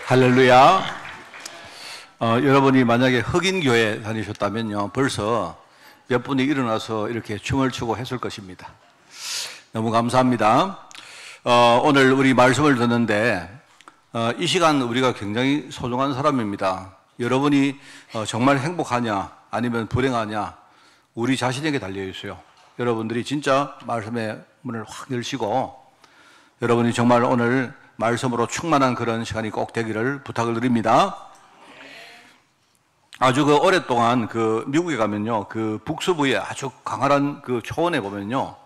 할렐루야. 여러분이 만약에 흑인교회 다니셨다면요, 벌써 몇 분이 일어나서 이렇게 춤을 추고 했을 것입니다. 너무 감사합니다. 오늘 우리 말씀을 듣는데 이 시간 우리가 굉장히 소중한 사람입니다. 여러분이 정말 행복하냐 아니면 불행하냐 우리 자신에게 달려있어요. 여러분들이 진짜 말씀의 문을 확 열시고 여러분이 정말 오늘 말씀으로 충만한 그런 시간이 꼭 되기를 부탁을 드립니다. 아주 오랫동안 미국에 가면요, 북서부에 아주 강한 초원에 보면요,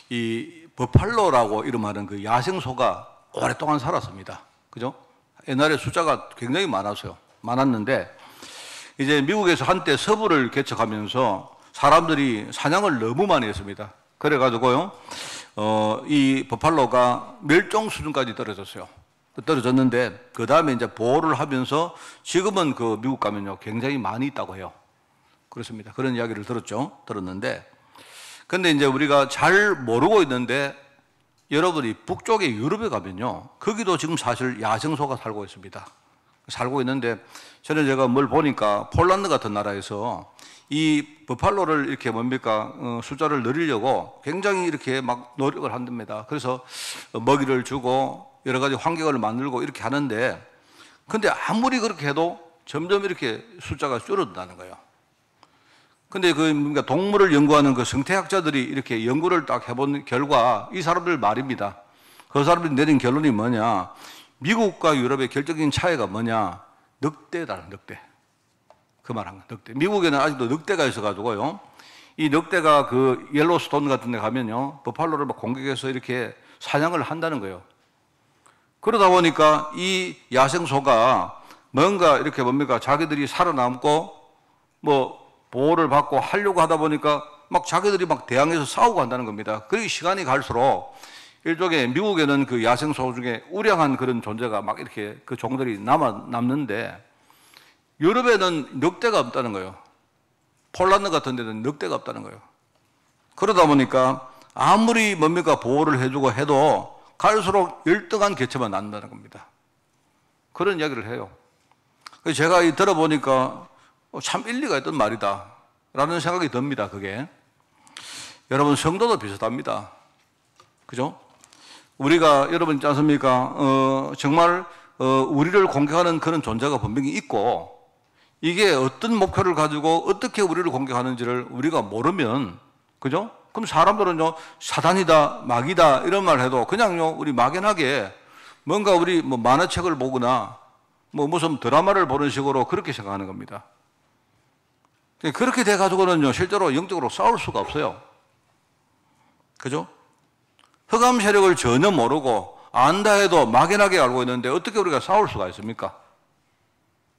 이 버팔로라고 이름하는 야생소가 오랫동안 살았습니다. 그죠? 옛날에 숫자가 굉장히 많았는데, 이제 미국에서 한때 서부를 개척하면서 사람들이 사냥을 너무 많이 했습니다. 그래가지고요, 이 버팔로가 멸종 수준까지 떨어졌는데, 그 다음에 이제 보호를 하면서 지금은 미국 가면요, 굉장히 많이 있다고 해요. 그렇습니다. 그런 이야기를 들었는데, 근데 이제 우리가 잘 모르고 있는데, 여러분이 북쪽에 유럽에 가면요, 거기도 지금 사실 야생소가 살고 있습니다. 살고 있는데, 제가 뭘 보니까 폴란드 같은 나라에서 이 버팔로를 이렇게 숫자를 늘리려고 굉장히 이렇게 막 노력을 한답니다. 그래서 먹이를 주고 여러 가지 환경을 만들고 이렇게 하는데, 근데 아무리 그렇게 해도 점점 이렇게 숫자가 줄어든다는 거예요. 근데 동물을 연구하는 생태학자들이 이렇게 연구를 딱 해본 결과 이 사람들 말입니다. 그 사람들이 내린 결론이 뭐냐? 미국과 유럽의 결정적인 차이가 뭐냐? 늑대다, 늑대. 그 말한 거, 늑대. 미국에는 아직도 늑대가 있어가지고요. 이 늑대가 옐로스톤 같은 데 가면요, 버팔로를 막 공격해서 이렇게 사냥을 한다는 거예요. 그러다 보니까 이 야생소가 뭔가 이렇게 자기들이 살아남고 보호를 받고 하려고 하다 보니까 막 자기들이 막 대항해서 싸우고 한다는 겁니다. 그리고 시간이 갈수록 일종의 미국에는 야생소 중에 우량한 그런 존재가 막 이렇게 종들이 남는데, 유럽에는 늑대가 없다는 거예요. 폴란드 같은 데는 늑대가 없다는 거예요. 그러다 보니까 아무리 보호를 해주고 해도 갈수록 열등한 개체만 낳는다는 겁니다. 그런 이야기를 해요. 그래서 제가 들어보니까 참 일리가 있던 말이다 라는 생각이 듭니다. 그게 여러분, 성도도 비슷합니다. 그죠? 우리가 여러분 있지 않습니까? 정말 우리를 공격하는 그런 존재가 분명히 있고, 이게 어떤 목표를 가지고 어떻게 우리를 공격하는지를 우리가 모르면, 그죠? 그럼 사람들은요, 사단이다, 마귀다 이런 말 해도 그냥요, 우리 막연하게 뭔가 우리 만화책을 보거나 무슨 드라마를 보는 식으로 그렇게 생각하는 겁니다. 그렇게 돼가지고는요, 실제로 영적으로 싸울 수가 없어요. 그죠? 흑암 세력을 전혀 모르고 안다 해도 막연하게 알고 있는데 어떻게 우리가 싸울 수가 있습니까?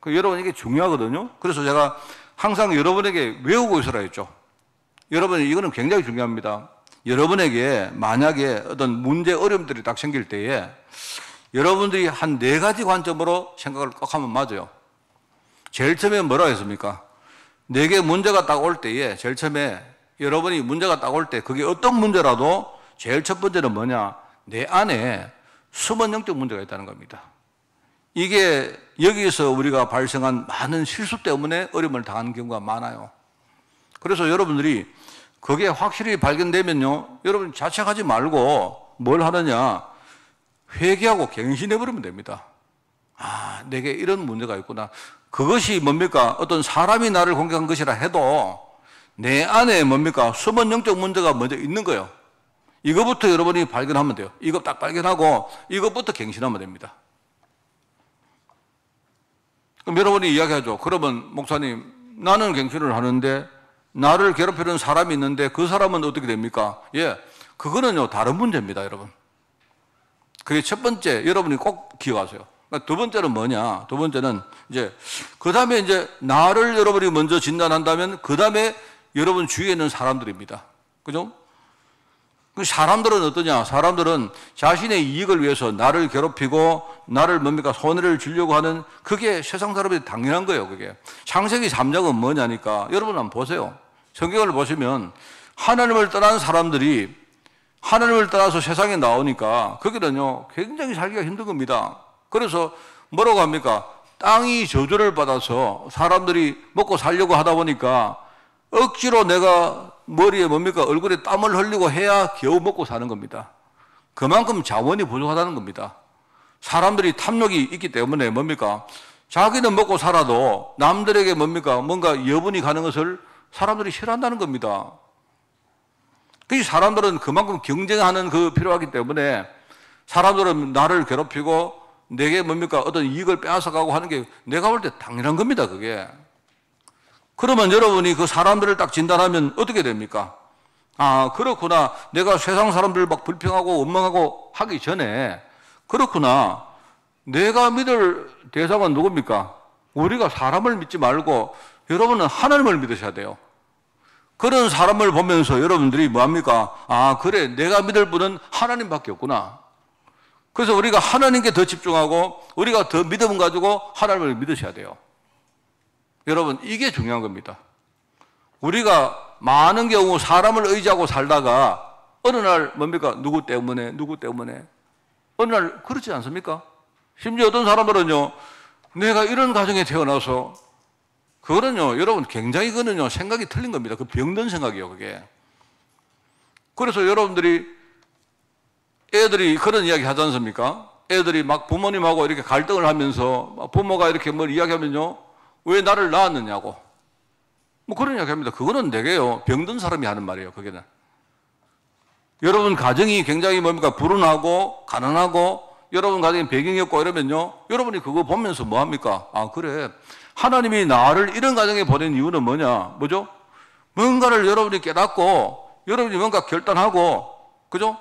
여러분, 이게 중요하거든요. 그래서 제가 항상 여러분에게 외우고 있으라 했죠. 여러분, 이거는 굉장히 중요합니다. 여러분에게 만약에 어떤 문제, 어려움들이 딱 생길 때에 여러분들이 한 4가지 관점으로 생각을 꼭 하면 맞아요. 제일 처음에 뭐라고 했습니까? 내게 문제가 딱 올 때에, 제일 처음에 여러분이 문제가 딱 올 때, 그게 어떤 문제라도 제일 첫 번째는 뭐냐? 내 안에 숨은 영적 문제가 있다는 겁니다. 이게 여기서 우리가 발생한 많은 실수 때문에 어려움을 당하는 경우가 많아요. 그래서 여러분들이 그게 확실히 발견되면요, 여러분 자책하지 말고 뭘 하느냐? 회개하고 갱신해버리면 됩니다. 아, 내게 이런 문제가 있구나. 그것이 뭡니까? 어떤 사람이 나를 공격한 것이라 해도 내 안에 숨은 영적 문제가 먼저 있는 거예요. 이것부터 여러분이 발견하면 돼요. 이거 딱 발견하고 이것부터 갱신하면 됩니다. 그럼 여러분이 이야기하죠. 그러면 목사님, 나는 갱신을 하는데 나를 괴롭히는 사람이 있는데 그 사람은 어떻게 됩니까? 예, 그거는요, 다른 문제입니다, 여러분. 그게 첫 번째, 여러분이 꼭 기억하세요. 그러니까 두 번째는 뭐냐? 두 번째는 그 다음에 나를 여러분이 먼저 진단한다면 그 다음에 여러분 주위에 있는 사람들입니다. 그죠? 사람들은 어떠냐? 사람들은 자신의 이익을 위해서 나를 괴롭히고 나를 손해를 주려고 하는, 그게 세상 사람들이 당연한 거예요. 그게 창세기 3장은 뭐냐니까, 여러분 한번 보세요. 성경을 보시면 하나님을 떠난 사람들이 하나님을 떠나서 세상에 나오니까 거기는요, 굉장히 살기가 힘든 겁니다. 그래서 뭐라고 합니까? 땅이 저주를 받아서 사람들이 먹고 살려고 하다 보니까 억지로 내가 머리에 뭡니까? 얼굴에 땀을 흘리고 해야 겨우 먹고 사는 겁니다. 그만큼 자원이 부족하다는 겁니다. 사람들이 탐욕이 있기 때문에 뭡니까? 자기는 먹고 살아도 남들에게 뭡니까? 뭔가 여분이 가는 것을 사람들이 싫어한다는 겁니다. 그 사람들은 그만큼 경쟁하는 그 필요하기 때문에 사람들은 나를 괴롭히고 내게 뭡니까? 어떤 이익을 빼앗아가고 하는 게 내가 볼 때 당연한 겁니다, 그게. 그러면 여러분이 그 사람들을 딱 진단하면 어떻게 됩니까? 아, 그렇구나. 내가 세상 사람들 막 불평하고 원망하고 하기 전에 그렇구나. 내가 믿을 대상은 누굽니까? 우리가 사람을 믿지 말고 여러분은 하나님을 믿으셔야 돼요. 그런 사람을 보면서 여러분들이 뭐합니까? 아, 그래. 내가 믿을 분은 하나님밖에 없구나. 그래서 우리가 하나님께 더 집중하고 우리가 더 믿음 가지고 하나님을 믿으셔야 돼요. 여러분, 이게 중요한 겁니다. 우리가 많은 경우 사람을 의지하고 살다가 어느 날 뭡니까? 누구 때문에 어느 날 그렇지 않습니까? 심지어 어떤 사람들은요, 내가 이런 가정에 태어나서 그거는요, 여러분 굉장히 그거는요 생각이 틀린 겁니다. 그 병든 생각이에요, 그게. 그래서 여러분들이 애들이 그런 이야기 하지 않습니까? 애들이 막 부모님하고 이렇게 갈등을 하면서 부모가 이렇게 뭘 이야기하면요, 왜 나를 낳았느냐고. 뭐 그런 이야기 합니다. 그거는 되게요, 병든 사람이 하는 말이에요, 그게는. 여러분 가정이 굉장히 뭡니까? 불운하고, 가난하고, 여러분 가정에 배경이 없고 이러면요, 여러분이 그거 보면서 뭐 합니까? 아, 그래. 하나님이 나를 이런 가정에 보낸 이유는 뭐냐? 뭐죠? 뭔가를 여러분이 깨닫고, 여러분이 뭔가 결단하고, 그죠?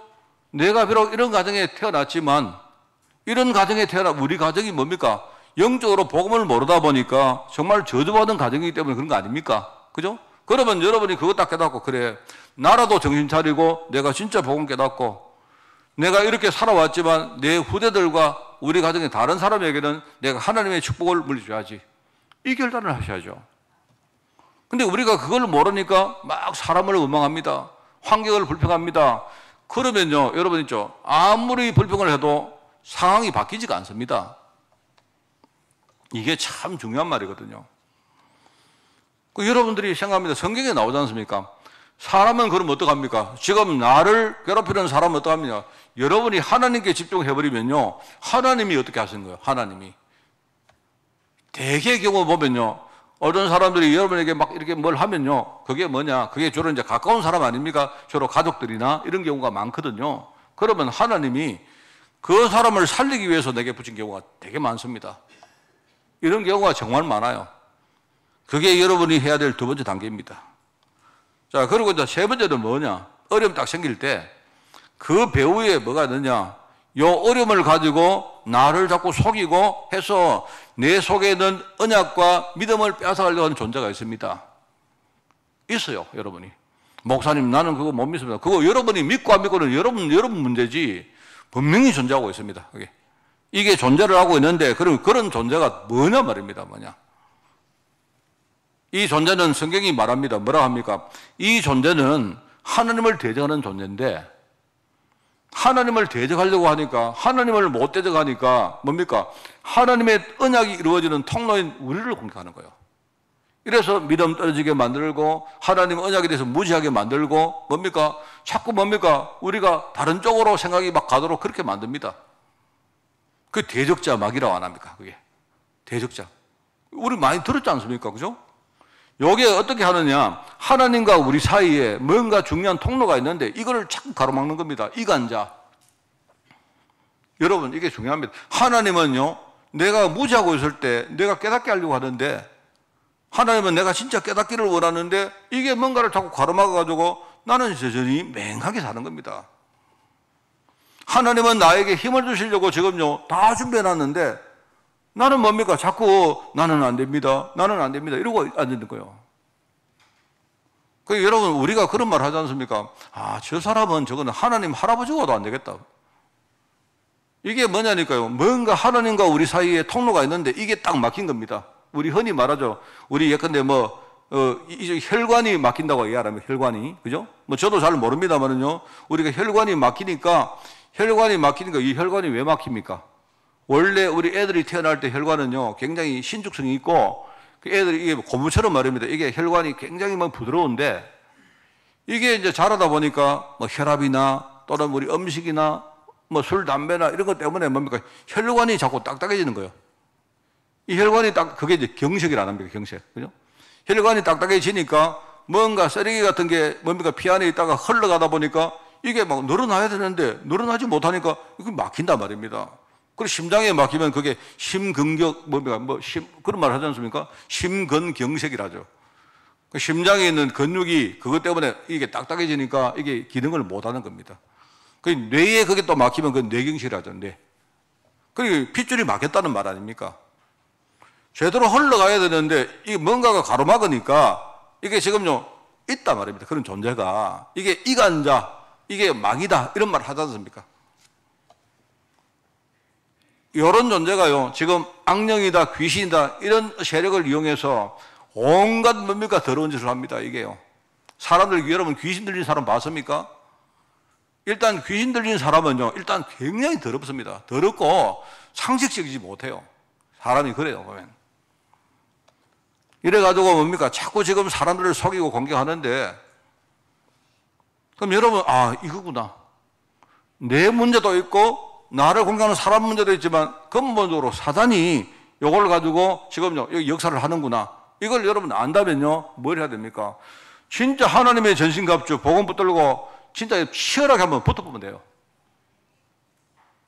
내가 비록 이런 가정에 태어났지만, 이런 가정에 우리 가정이 뭡니까? 영적으로 복음을 모르다 보니까 정말 저주받은 가정이기 때문에 그런 거 아닙니까? 그죠? 그러면 여러분이 그거 딱 깨닫고, 그래. 나라도 정신 차리고, 내가 진짜 복음 깨닫고, 내가 이렇게 살아왔지만 내 후대들과 우리 가정의 다른 사람에게는 내가 하나님의 축복을 물려줘야지. 이 결단을 하셔야죠. 근데 우리가 그걸 모르니까 막 사람을 원망합니다. 환경을 불평합니다. 그러면요, 여러분 있죠, 아무리 불평을 해도 상황이 바뀌지가 않습니다. 이게 참 중요한 말이거든요. 여러분들이 생각합니다. 성경에 나오지 않습니까? 사람은 그럼 어떡합니까? 지금 나를 괴롭히는 사람은 어떡합니까? 여러분이 하나님께 집중해버리면요, 하나님이 어떻게 하시는 거예요? 하나님이. 대개 경우 보면요, 어떤 사람들이 여러분에게 막 이렇게 뭘 하면요, 그게 뭐냐? 그게 주로 이제 가까운 사람 아닙니까? 주로 가족들이나 이런 경우가 많거든요. 그러면 하나님이 그 사람을 살리기 위해서 내게 붙인 경우가 되게 많습니다. 이런 경우가 정말 많아요. 그게 여러분이 해야 될 두 번째 단계입니다. 자, 그리고 이제 세 번째는 뭐냐? 어려움 딱 생길 때 그 배후에 뭐가 있느냐? 요 어려움을 가지고 나를 자꾸 속이고 해서 내 속에 있는 언약과 믿음을 빼앗아가려고 하는 존재가 있습니다. 있어요, 여러분이. 목사님, 나는 그거 못 믿습니다. 그거 여러분이 믿고 안 믿고는 여러분 문제지 분명히 존재하고 있습니다. 이게 존재를 하고 있는데, 그런 존재가 뭐냐 말입니다. 뭐냐? 이 존재는 성경이 말합니다. 뭐라 합니까? 이 존재는 하나님을 대적하는 존재인데, 하나님을 대적하려고 하니까, 하나님을 못 대적하니까 뭡니까? 하나님의 언약이 이루어지는 통로인 우리를 공격하는 거예요. 이래서 믿음 떨어지게 만들고, 하나님 언약에 대해서 무지하게 만들고, 뭡니까? 자꾸 뭡니까? 우리가 다른 쪽으로 생각이 막 가도록 그렇게 만듭니다. 그 대적자 막이라고 안 합니까? 그게. 대적자. 우리 많이 들었지 않습니까? 그죠? 여기에 어떻게 하느냐? 하나님과 우리 사이에 뭔가 중요한 통로가 있는데 이거를 자꾸 가로막는 겁니다. 이간자. 여러분, 이게 중요합니다. 하나님은요, 내가 무지하고 있을 때 내가 깨닫게 하려고 하는데, 하나님은 내가 진짜 깨닫기를 원하는데 이게 뭔가를 자꾸 가로막아가지고 나는 여전히 맹하게 사는 겁니다. 하나님은 나에게 힘을 주시려고 지금요 다 준비해놨는데 나는 뭡니까? 자꾸 나는 안 됩니다. 나는 안 됩니다. 이러고 앉는 거예요. 여러분, 우리가 그런 말 하지 않습니까? 아, 저 사람은 저거는 하나님 할아버지가도 안 되겠다. 이게 뭐냐니까요. 뭔가 하나님과 우리 사이에 통로가 있는데 이게 딱 막힌 겁니다. 우리 흔히 말하죠. 우리 예컨대 이 혈관이 막힌다고 얘기하면 혈관이. 그죠? 저도 잘 모릅니다만은요. 우리가 혈관이 막히니까 이 혈관이 왜 막힙니까? 원래 우리 애들이 태어날 때 혈관은요, 굉장히 신축성이 있고, 그 애들이 이게 고무처럼 말입니다. 이게 혈관이 굉장히 막 부드러운데, 이게 이제 자라다 보니까 뭐 혈압이나 또는 우리 음식이나 뭐 술, 담배나 이런 것 때문에 뭡니까? 혈관이 자꾸 딱딱해지는 거예요. 이 혈관이 그게 이제 경색이라 합니다. 경색. 그죠? 혈관이 딱딱해지니까 뭔가 쓰레기 같은 게 뭡니까? 피 안에 있다가 흘러가다 보니까 이게 막 늘어나야 되는데 늘어나지 못하니까 이게 막힌단 말입니다. 그리고 심장에 막히면 그게 심근경, 그런 말 하지 않습니까? 심근경색이라죠. 심장에 있는 근육이 그것 때문에 이게 딱딱해지니까 이게 기능을 못 하는 겁니다. 그 뇌에 그게 또 막히면 그 뇌경색이라죠, 뇌. 그리고 핏줄이 막혔다는 말 아닙니까? 제대로 흘러가야 되는데 이게 뭔가가 가로막으니까 이게 지금요, 있단 말입니다. 그런 존재가. 이게 이간자, 이게 막이다. 이런 말 하지 않습니까? 이런 존재가요, 지금 악령이다, 귀신이다, 이런 세력을 이용해서 온갖 뭡니까? 더러운 짓을 합니다, 이게요. 사람들, 여러분 귀신 들린 사람 봤습니까? 일단 귀신 들린 사람은요, 일단 굉장히 더럽습니다. 더럽고 상식적이지 못해요. 사람이 그래요, 보면. 이래가지고 뭡니까? 자꾸 지금 사람들을 속이고 공격하는데, 그럼 여러분, 아, 이거구나. 내 문제도 있고, 나를 공격하는 사람 문제도 있지만, 근본적으로 사단이 이걸 가지고 지금요, 여기 역사를 하는구나. 이걸 여러분 안다면요, 뭘 해야 됩니까? 진짜 하나님의 전신갑주, 복음 붙들고, 진짜 치열하게 한번 붙어보면 돼요.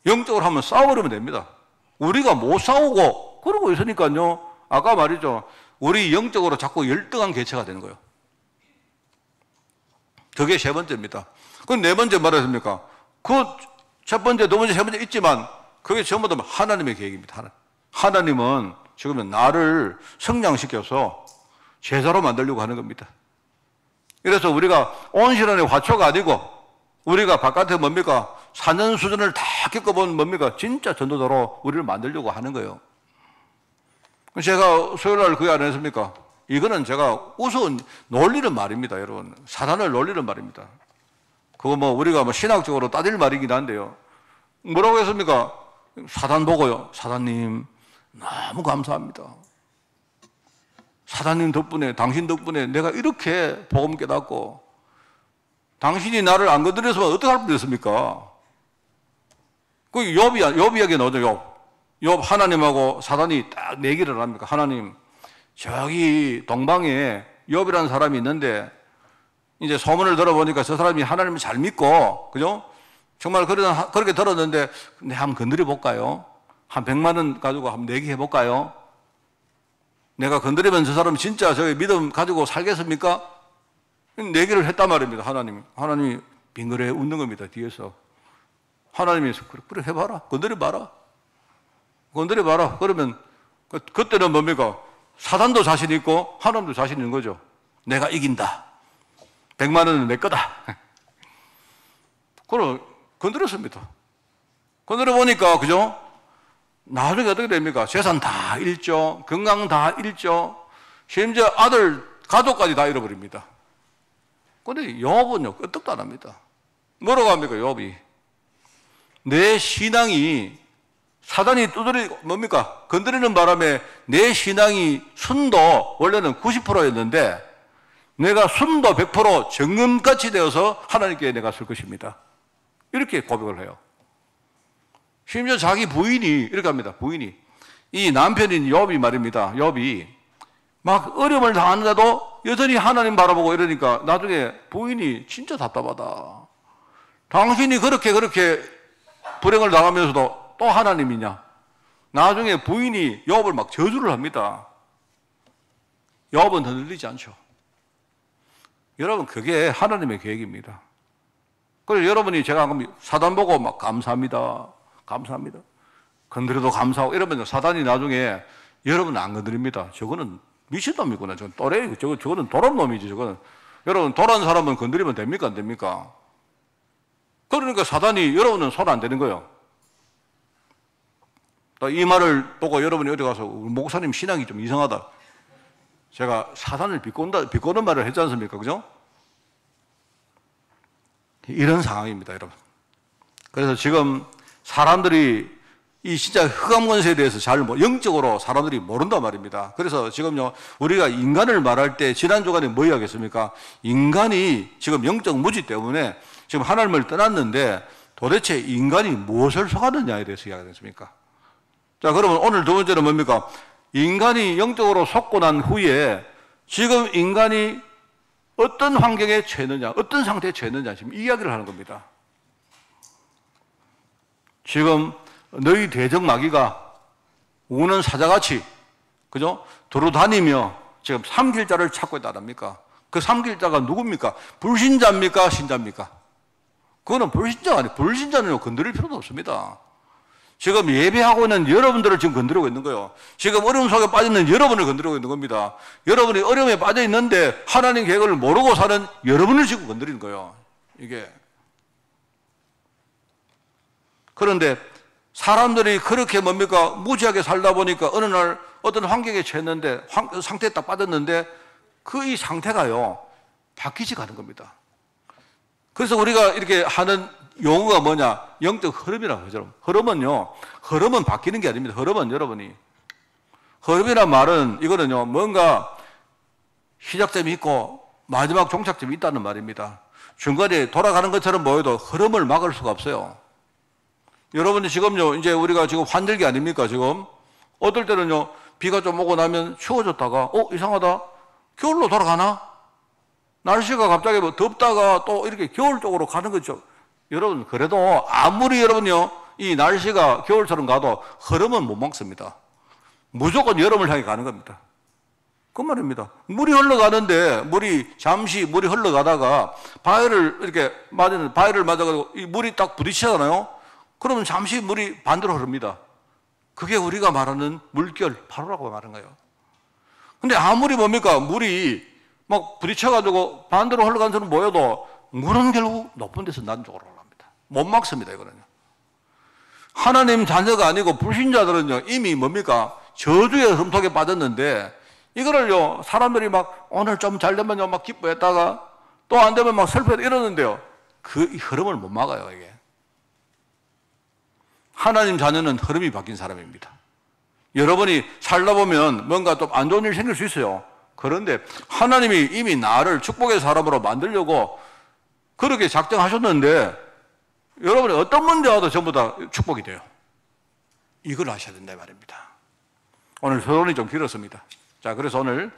영적으로 한번 싸워버리면 됩니다. 우리가 못 싸우고, 그러고 있으니까요, 아까 말이죠. 우리 영적으로 자꾸 열등한 개체가 되는 거예요. 그게 세 번째입니다. 그럼 네 번째 말했습니까? 그 첫 번째, 두 번째, 세 번째 있지만 그게 전부 다 하나님의 계획입니다. 하나님은 지금은 나를 성장시켜서 제자로 만들려고 하는 겁니다. 그래서 우리가 온실안의 화초가 아니고 우리가 바깥에 뭡니까? 사년 수준을 다 겪어본 뭡니까? 진짜 전도자로 우리를 만들려고 하는 거예요. 제가 수요일날 그게 안 했습니까? 이거는 제가 우스운 놀리는 말입니다, 여러분. 사단을 놀리는 말입니다. 그거 뭐 우리가 뭐 신학적으로 따질 말이긴 한데요. 뭐라고 했습니까? 사단 보고요. 사단님, 너무 감사합니다. 사단님 덕분에, 당신 덕분에 내가 이렇게 복음 깨닫고, 당신이 나를 안 건드렸으면 어떻게 할 뻔했습니까? 그 욥 이야기 나오죠, 욥 하나님하고 사단이 딱 내기를 합니까? 하나님, 저기 동방에 욥이라는 사람이 있는데 이제 소문을 들어보니까 저 사람이 하나님을 잘 믿고, 그죠? 정말 그렇게 들었는데, 네, 한번 건드려 볼까요? 한 100만 원 가지고 한번 내기 해볼까요? 내가 건드리면 저 사람 진짜 저기 믿음 가지고 살겠습니까? 내기를 했단 말입니다, 하나님이. 하나님이 빙그레 웃는 겁니다, 뒤에서. 하나님이 그래 해봐라. 건드려봐라. 건드려봐라. 그러면, 그때는 뭡니까? 사단도 자신 있고, 하나님도 자신 있는 거죠. 내가 이긴다. 100만 원은 내 거다. 그럼, 건드렸습니다. 건드려 보니까, 그죠? 나중에 어떻게 됩니까? 재산 다 잃죠. 건강 다 잃죠. 심지어 아들, 가족까지 다 잃어버립니다. 근데 욥은요, 끄떡도 안 합니다. 뭐라고 합니까, 욥이? 내 신앙이 사단이 뭡니까? 건드리는 바람에 내 신앙이 순도 원래는 90%였는데 내가 순도 100% 정금같이 되어서 하나님께 내가 쓸 것입니다. 이렇게 고백을 해요. 심지어 자기 부인이 이렇게 합니다. 부인이. 이 남편인 욥이 말입니다. 욥이 막 어려움을 당하는데도 여전히 하나님 바라보고 이러니까 나중에 부인이 진짜 답답하다. 당신이 그렇게 불행을 당하면서도 또 하나님이냐? 나중에 부인이 욥을 막 저주를 합니다. 욥은 흔들리지 않죠. 여러분, 그게 하나님의 계획입니다. 그래서 여러분이 제가 사단 보고 막 감사합니다. 감사합니다. 건드려도 감사하고 이러면 사단이 나중에 여러분 안 건드립니다. 저거는 미친놈이구나. 저건 또래, 저거는 도란 놈이지. 저거는. 여러분, 도란 사람은 건드리면 됩니까? 안 됩니까? 그러니까 사단이 여러분은 손 안 대는 거예요. 이 말을 보고 여러분이 어디 가서 목사님 신앙이 좀 이상하다. 제가 사단을 비꼬는 말을 했지 않습니까? 그죠? 이런 상황입니다, 여러분. 그래서 지금 사람들이 이 진짜 흑암 권세에 대해서 잘 영적으로 사람들이 모른단 말입니다. 그래서 지금요, 우리가 인간을 말할 때 지난 주간에 뭐 이야기했습니까? 인간이 지금 영적 무지 때문에 지금 하나님을 떠났는데 도대체 인간이 무엇을 속았느냐에 대해서 이야기했습니까? 자, 그러면 오늘 두 번째는 뭡니까? 인간이 영적으로 속고 난 후에 지금 인간이 어떤 환경에 처했느냐, 어떤 상태에 처했느냐, 지금 이야기를 하는 겁니다. 지금 너희 대적마귀가 우는 사자같이, 그죠? 두루다니며 지금 삼킬자를 찾고 있다, 아닙니까? 그 삼킬자가 누굽니까? 불신자입니까? 신자입니까? 그거는 불신자가 아니에요. 불신자는 건드릴 필요도 없습니다. 지금 예배하고 있는 여러분들을 지금 건드리고 있는 거예요. 지금 어려움 속에 빠져 있는 여러분을 건드리고 있는 겁니다. 여러분이 어려움에 빠져 있는데 하나님 계획을 모르고 사는 여러분을 지금 건드리는 거예요. 이게. 그런데 사람들이 그렇게 뭡니까? 무지하게 살다 보니까 어느 날 어떤 환경에 처했는데, 상태에 딱 빠졌는데 그 이 상태가요, 바뀌지 가는 겁니다. 그래서 우리가 이렇게 하는 용어가 뭐냐? 영적 흐름이라고 하죠. 흐름은요, 흐름은 바뀌는 게 아닙니다. 흐름은 여러분이. 흐름이란 말은 이거는요, 뭔가 시작점이 있고 마지막 종착점이 있다는 말입니다. 중간에 돌아가는 것처럼 보여도 흐름을 막을 수가 없어요. 여러분이 지금요, 이제 우리가 지금 환절기 아닙니까, 지금? 어떨 때는요, 비가 좀 오고 나면 추워졌다가, 이상하다. 겨울로 돌아가나? 날씨가 갑자기 뭐 덥다가 또 이렇게 겨울 쪽으로 가는 거죠. 여러분, 그래도 아무리 여러분요, 이 날씨가 겨울처럼 가도 흐름은 못 막습니다. 무조건 여름을 향해 가는 겁니다. 그 말입니다. 물이 흘러가는데, 잠시 물이 흘러가다가 바위를 이렇게 맞았는데, 바위를 맞아가지고 이 물이 딱 부딪히잖아요? 그러면 잠시 물이 반대로 흐릅니다. 그게 우리가 말하는 물결, 파도라고 말하는 거예요. 근데 아무리 뭡니까? 물이 막 부딪혀가지고 반대로 흘러가는 것처럼 보여도 물은 결국 높은 데서 낮은 쪽으로 올라갑니다. 못 막습니다, 이거는요. 하나님 자녀가 아니고 불신자들은요, 이미 뭡니까? 저주의 흠속에 빠졌는데, 이거를요, 사람들이 막 오늘 좀 잘 되면요, 막 기뻐했다가 또 안 되면 막 슬퍼했다 이러는데요. 그 흐름을 못 막아요, 이게. 하나님 자녀는 흐름이 바뀐 사람입니다. 여러분이 살다 보면 뭔가 좀 안 좋은 일이 생길 수 있어요. 그런데 하나님이 이미 나를 축복의 사람으로 만들려고 그렇게 작정하셨는데 여러분이 어떤 문제 와도 전부 다 축복이 돼요. 이걸 아셔야 된다 말입니다. 오늘 서론이 좀 길었습니다. 자, 그래서 오늘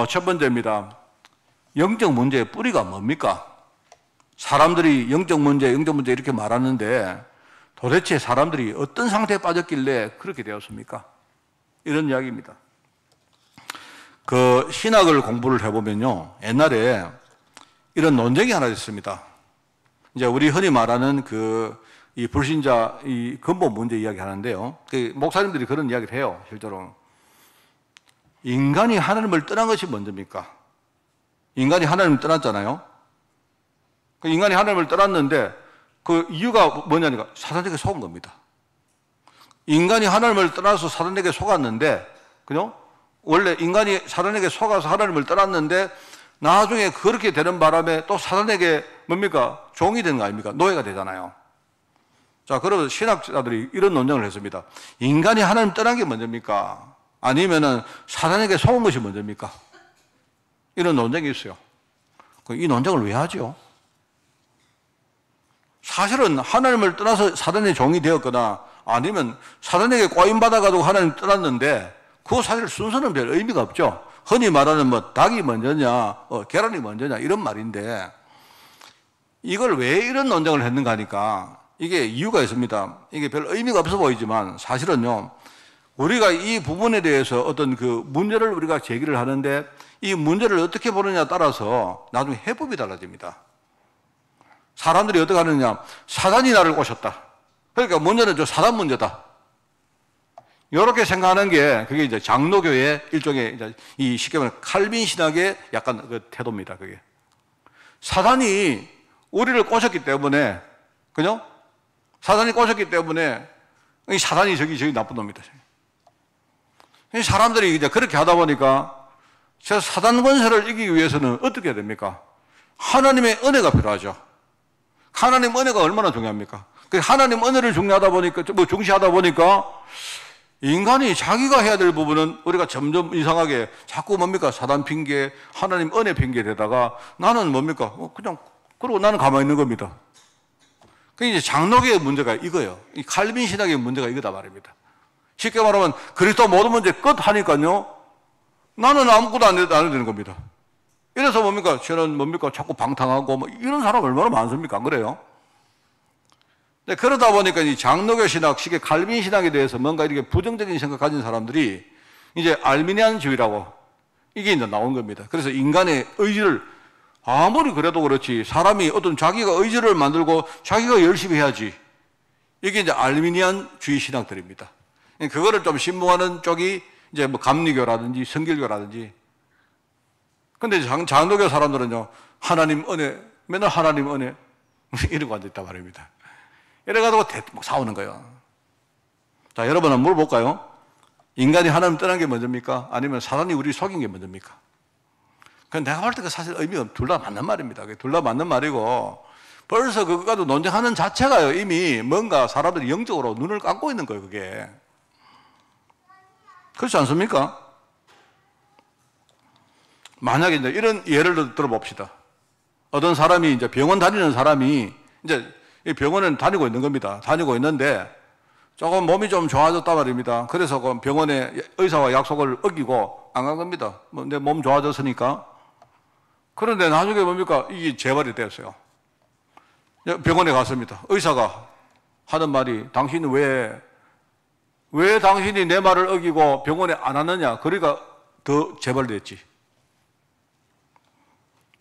첫 번째입니다. 영적 문제의 뿌리가 뭡니까? 사람들이 영적 문제 이렇게 말하는데 도대체 사람들이 어떤 상태에 빠졌길래 그렇게 되었습니까? 이런 이야기입니다. 그 신학을 공부를 해보면요, 옛날에 이런 논쟁이 하나 있습니다. 이제 우리 흔히 말하는 이 불신자 이 근본 문제 이야기 하는데요. 그 목사님들이 그런 이야기를 해요, 실제로. 인간이 하나님을 떠난 것이 먼저입니까? 인간이 하나님을 떠났잖아요. 그 인간이 하나님을 떠났는데 그 이유가 뭐냐니까 사단에게 속은 겁니다. 인간이 하나님을 떠나서 사단에게 속았는데, 그죠? 원래 인간이 사단에게 속아서 하나님을 떠났는데 나중에 그렇게 되는 바람에 또 사단에게 뭡니까? 종이 되는 거 아닙니까? 노예가 되잖아요. 자, 그러면 신학자들이 이런 논쟁을 했습니다. 인간이 하나님 떠난 게 먼저입니까? 아니면은 사단에게 속은 것이 먼저입니까? 이런 논쟁이 있어요. 이 논쟁을 왜 하죠? 사실은 하나님을 떠나서 사단의 종이 되었거나 아니면 사단에게 꼬임받아가지고 하나님 떠났는데 그 사실 순서는 별 의미가 없죠. 흔히 말하는 뭐 닭이 먼저냐, 계란이 먼저냐 이런 말인데 이걸 왜 이런 논쟁을 했는가 하니까 이게 이유가 있습니다. 이게 별 의미가 없어 보이지만 사실은요, 우리가 이 부분에 대해서 어떤 그 문제를 우리가 제기를 하는데 이 문제를 어떻게 보느냐에 따라서 나중에 해법이 달라집니다. 사람들이 어떻게 하느냐, 사단이 나를 꼬셨다. 그러니까 문제는 저 사단 문제다. 이렇게 생각하는 게 그게 이제 장로교의 일종의 이제 이 쉽게 말하면 칼빈 신학의 약간 그 태도입니다. 그게 사단이 우리를 꼬셨기 때문에, 그죠? 사단이 꼬셨기 때문에 이 사단이 저기 나쁜 놈이다. 이 사람들이 이제 그렇게 하다 보니까 저 사단 권세를 이기기 위해서는 어떻게 해야 됩니까? 하나님의 은혜가 필요하죠. 하나님 은혜가 얼마나 중요합니까? 하나님 은혜를 중요하다 보니까, 중시하다 보니까 인간이 자기가 해야 될 부분은 우리가 점점 이상하게 자꾸 뭡니까? 사단 핑계, 하나님 은혜 핑계대다가 나는 뭡니까? 그냥, 그러고 나는 가만히 있는 겁니다. 그게 이제 장로교의 문제가 이거예요. 이 칼빈 신학의 문제가 이거다 말입니다. 쉽게 말하면 그리스도 모든 문제 끝 하니까요. 나는 아무것도 안 해도 되는 겁니다. 이래서 뭡니까? 저는 뭡니까? 자꾸 방탕하고 뭐 이런 사람 얼마나 많습니까? 안 그래요? 네, 그러다 보니까 이 장로교 신학, 식의 칼빈 신학에 대해서 뭔가 이렇게 부정적인 생각 가진 사람들이 이제 알미니안주의라고 이게 이제 나온 겁니다. 그래서 인간의 의지를 아무리 그래도 그렇지 사람이 어떤 자기가 의지를 만들고 자기가 열심히 해야지. 이게 이제 알미니안주의 신학들입니다. 그거를 좀 신봉하는 쪽이 이제 뭐 감리교라든지 성길교라든지. 근데 장로교 사람들은요, 하나님 은혜, 맨날 하나님 은혜 이러고 앉아있단 말입니다. 이래가지고 막 싸우는 거예요. 자, 여러분 한번 물어볼까요? 인간이 하나님 떠난 게 먼저입니까? 아니면 사단이 우리 속인 게 먼저입니까? 내가 볼 때 그 사실 의미가 둘 다 맞는 말입니다. 둘 다 맞는 말이고, 벌써 그거 가지고 논쟁하는 자체가요, 이미 뭔가 사람들이 영적으로 눈을 감고 있는 거예요, 그게. 그렇지 않습니까? 만약에 이제 이런 예를 들어봅시다. 어떤 사람이 이제 병원 다니는 사람이 이제 병원은 다니고 있는 겁니다. 다니고 있는데 조금 몸이 좀 좋아졌단 말입니다. 그래서 그 병원에 의사와 약속을 어기고 안 간 겁니다. 내 몸 좋아졌으니까. 그런데 나중에 뭡니까? 이게 재발이 됐어요. 병원에 갔습니다. 의사가 하는 말이 당신은 왜 당신이 내 말을 어기고 병원에 안 왔느냐? 그러니까 더 재발됐지.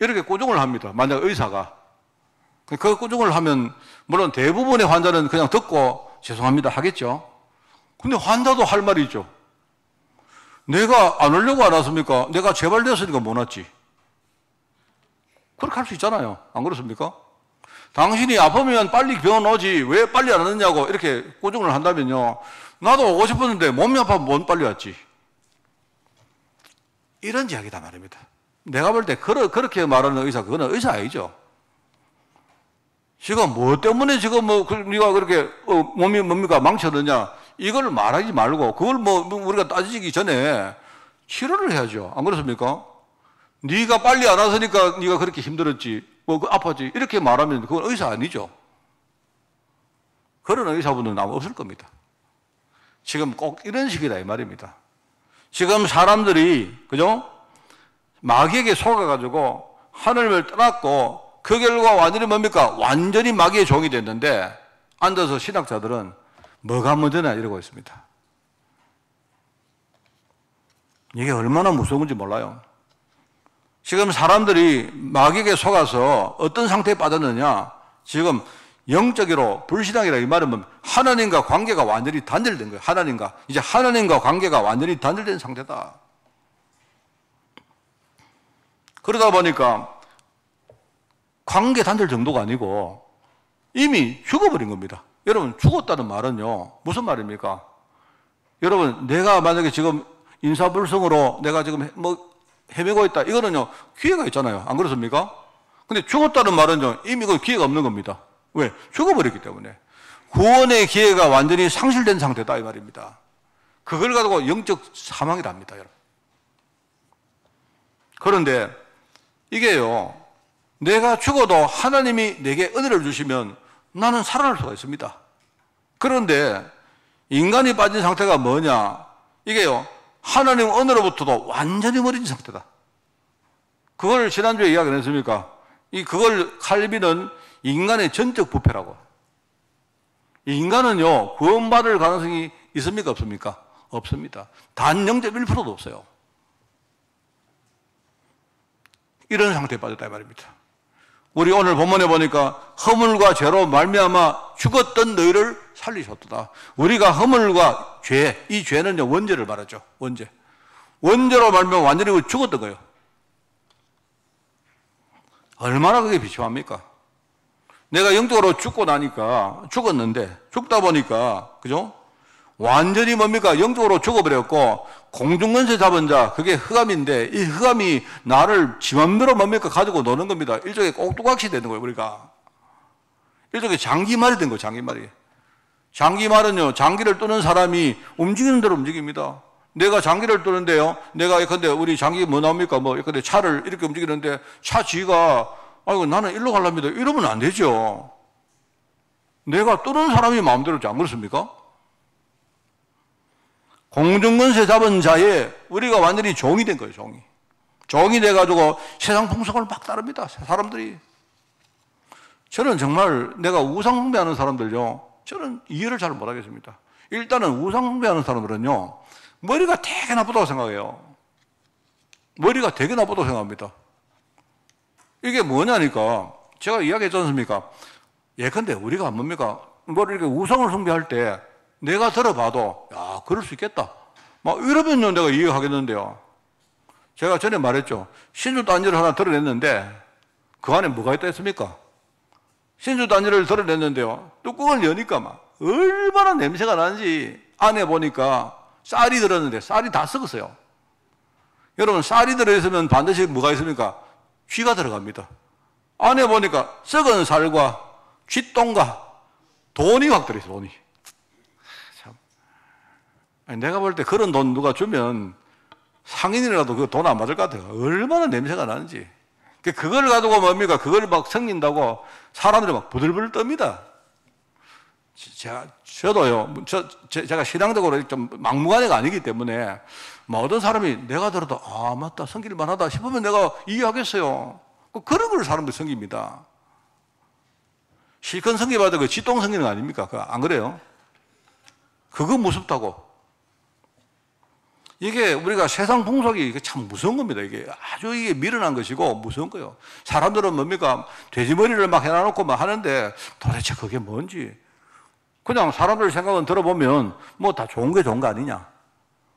이렇게 꾸중을 합니다. 만약 의사가. 그 꾸중을 하면 물론 대부분의 환자는 그냥 듣고 죄송합니다 하겠죠. 근데 환자도 할 말이 있죠. 내가 안 오려고 안 왔습니까? 내가 재발되었으니까 못 왔지. 그렇게 할 수 있잖아요. 안 그렇습니까? 당신이 아프면 빨리 병원 오지 왜 빨리 안 왔느냐고 이렇게 꾸중을 한다면요. 나도 오고 싶었는데 몸이 아파서 못 빨리 왔지. 이런 이야기다 말입니다. 내가 볼 때 그렇게 말하는 의사, 그거는 의사 아니죠. 지금 뭐 때문에 지금 네가 그렇게 몸이 뭡니까 망쳤느냐 이걸 말하지 말고 그걸 우리가 따지기 전에 치료를 해야죠. 안 그렇습니까? 네가 빨리 안 왔으니까 네가 그렇게 힘들었지, 아팠지 이렇게 말하면 그건 의사 아니죠. 그런 의사분들은 아마 없을 겁니다. 지금 꼭 이런 식이다 이 말입니다. 지금 사람들이 그죠? 마귀에게 속아가지고 하늘을 떠났고 그 결과 완전히 뭡니까? 완전히 마귀의 종이 됐는데 앉아서 신학자들은 뭐가 먼저냐 이러고 있습니다. 이게 얼마나 무서운 건지 몰라요. 지금 사람들이 마귀에게 속아서 어떤 상태에 빠졌느냐? 지금 영적으로 불신앙이라 이 말은 뭐 하나님과 관계가 완전히 단절된 거예요. 하나님과 관계가 완전히 단절된 상태다. 그러다 보니까 관계 단절 정도가 아니고 이미 죽어버린 겁니다. 여러분, 죽었다는 말은요, 무슨 말입니까? 여러분, 내가 만약에 지금 인사불성으로 내가 지금 헤매고 있다. 이거는요, 기회가 있잖아요. 안 그렇습니까? 근데 죽었다는 말은요, 이미 그 기회가 없는 겁니다. 왜? 죽어버렸기 때문에. 구원의 기회가 완전히 상실된 상태다. 이 말입니다. 그걸 가지고 영적 사망이랍니다, 여러분. 그런데 이게요, 내가 죽어도 하나님이 내게 은혜를 주시면 나는 살아날 수가 있습니다. 그런데 인간이 빠진 상태가 뭐냐? 이게요, 하나님 은혜로부터도 완전히 멀어진 상태다. 그걸 지난주에 이야기 안 했습니까? 그걸 칼빈은 인간의 전적 부패라고. 인간은요, 구원받을 가능성이 있습니까? 없습니까? 없습니다. 단 0.1%도 없어요. 이런 상태에 빠졌다 이 말입니다. 우리 오늘 본문에 보니까 허물과 죄로 말미암아 죽었던 너희를 살리셨도다. 우리가 허물과 죄, 이 죄는요 원죄를 말하죠. 원죄로 말미암아 완전히 죽었던 거예요. 얼마나 그게 비참합니까? 내가 영적으로 죽고 나니까 죽었는데 죽다 보니까 그죠? 완전히 뭡니까? 영적으로 죽어버렸고 공중권세 잡은 자, 그게 흑암인데 이 흑암이 나를 지 맘대로 뭡니까? 가지고 노는 겁니다. 일종의 꼭두각시 되는 거예요, 우리가. 일종의 장기말이 된 거예요, 장기말이. 장기말은요, 장기를 뜨는 사람이 움직이는 대로 움직입니다. 내가 장기를 뜨는데요, 내가 예컨대 우리 장기 뭐 나옵니까? 뭐 예컨대 차를 이렇게 움직이는데 차 지가 아이고 나는 일로 가랍니다. 이러면 안 되죠. 내가 뜨는 사람이 마음대로지 안 그렇습니까? 공중권세 잡은 자에 우리가 완전히 종이 된 거예요, 종이. 종이 돼가지고 세상 풍속을 막 따릅니다, 사람들이. 저는 정말 내가 우상숭배하는 사람들요, 저는 이해를 잘 못하겠습니다. 일단은 우상숭배하는 사람들은요, 머리가 되게 나쁘다고 생각해요. 머리가 되게 나쁘다고 생각합니다. 이게 뭐냐니까, 제가 이야기했지 않습니까? 예컨대 우리가 뭡니까? 뭘 이렇게 우상을 숭배할 때 내가 들어봐도, 야, 그럴 수 있겠다. 막 이러면 내가 이해하겠는데요. 제가 전에 말했죠. 신주단지를 하나 드러냈는데 그 안에 뭐가 있다 했습니까? 신주단지를 드러냈는데요, 뚜껑을 여니까 막 얼마나 냄새가 나는지 안에 보니까 쌀이 들었는데 쌀이 다 썩었어요. 여러분, 쌀이 들어있으면 반드시 뭐가 있습니까? 쥐가 들어갑니다. 안에 보니까 썩은 쌀과 쥐똥과 돈이 확 들어있어요, 돈이. 참. 아니, 내가 볼 때 그런 돈 누가 주면 상인이라도 그 돈 안 받을 것 같아요. 얼마나 냄새가 나는지. 그걸 가지고 뭡니까? 그걸 막 섬긴다고 사람들이 막 부들부들 떱니다. 저도요, 제가 신앙적으로 좀 막무가내가 아니기 때문에, 뭐 어떤 사람이 내가 들어도, 아, 맞다, 섬길만 하다 싶으면 내가 이해하겠어요. 그런 걸 사람들이 섬깁니다. 실컷 섬겨봐도 그 쥐똥 섬기는 거 아닙니까? 안 그래요? 그거 무섭다고. 이게 우리가 세상 풍속이 참 무서운 겁니다. 이게 아주 이게 미련한 것이고 무서운 거예요. 사람들은 뭡니까? 돼지머리를 막 해놔놓고 막 하는데 도대체 그게 뭔지. 그냥 사람들 생각은 들어보면 뭐 다 좋은 게 좋은 거 아니냐.